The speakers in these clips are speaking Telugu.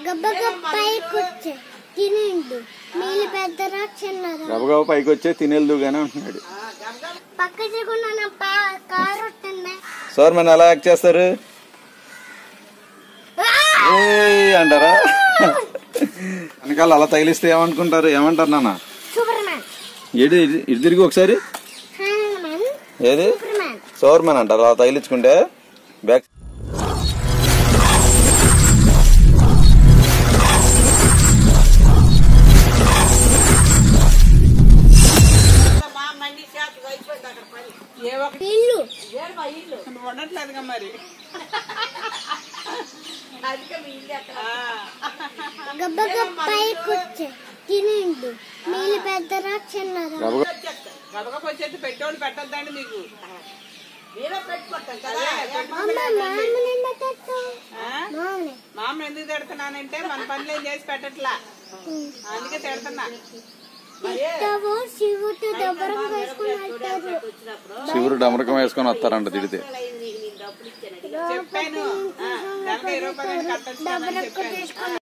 గబగబ పైకి వచ్చే తినేల్దు గానీ అంటున్నాడు. సార్ మన ఎలా యాక్ట్ చేస్తారు అంటారా? వెనకాల అలా తగిలిస్తే ఏమనుకుంటారు, ఏమంటారు నాన్న? ఏది ఇటు తిరిగి ఒకసారి, ఏది సూపర్ మ్యాన్ అంటారు అలా తగిలించుకుంటే. బ్యాక్ ఉండట్లేదుగా మరి. గబగబ వచ్చేది పెట్టోళ్ళు పెట్టద్దండి మీకు. మామ ఎందుకు తిడుతున్నానంటే మన పనులు ఏం చేసి పెట్టట్లా, అందుకే తిడుతున్నా. శివుడు డమరకం వేసుకొని వస్తారంట తిడితే. చెప్పాను దానికి 20 రూపాయలు కట్టొచ్చానని చెప్పాను.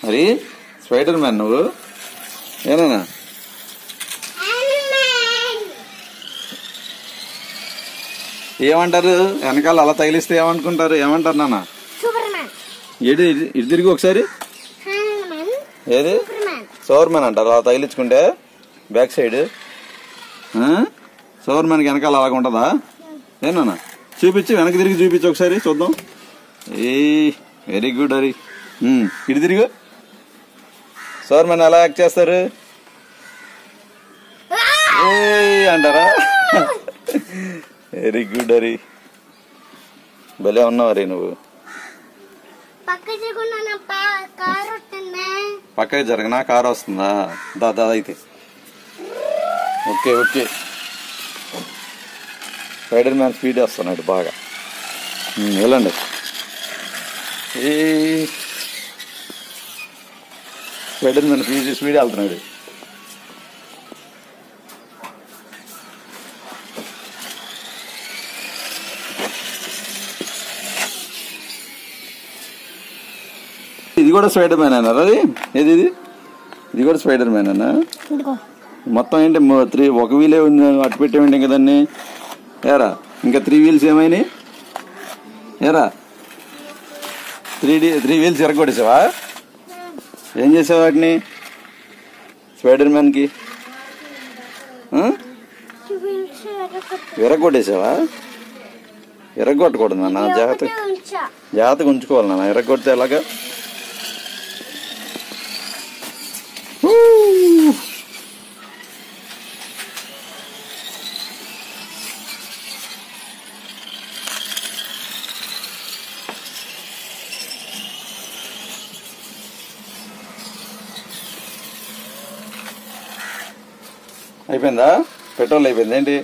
మరి స్పైడర్ మ్యాన్ నువ్వు ఏనా? ఏమంటారు వెనకాల అలా తగిలిస్తే ఏమనుకుంటారు, ఏమంటారు నాన్న? ఏది ఇటు తిరిగి ఒకసారి, ఏది సూపర్ మ్యాన్ అంటారు అలా తగిలించుకుంటే. బ్యాక్ సైడ్ సూపర్ మ్యాన్కి వెనకాల అలాగ ఉంటుందా? ఏనా చూపించి, వెనక్కి తిరిగి చూపించి ఒకసారి చూద్దాం. A very good. హరి ఇటు తిరిగి. సూపర్ మ్యాన్ ఎలా యాక్ట్ చేస్తారు అంటారా? వెరీ గుడ్ హరి, భలే ఉన్నావు హరి నువ్వు. పక్కకి జరగనా? కారు వస్తుందా? దాదా అయితే okay okay. Spider man speed వస్తున్నాడు బాగా. వెళ్ళండి. స్పైడర్ మ్యాన్ స్పీడ్ వెళ్తున్నాడు. ఇది కూడా స్పైడర్ మ్యాన్ అన్నారు. అది ఏది ఇది కూడా స్పైడర్ మ్యాన్ అన్నా? మొత్తం ఏంటి 3 ఒక వీలే ఉంది, అటు పెట్టేవండి ఇంకా దాన్ని. ఏరా ఇంకా 3 వీల్స్ ఏమైనాయి? ఏరా 3 వీల్స్ ఎరగొట్టేసావా? ఏం చేసావు వాటిని స్పైడర్ మ్యాన్ కి? ఎరగొట్టేసావా? ఎరగొట్టకూడదు నాన్న, జాగ్రత్తగా ఉంచుకోవాలి నాన్న. ఎరగొడితే ఎలాగా? అయిపోయిందా? పెట్రోల్ అయిపోయింది ఏంటి?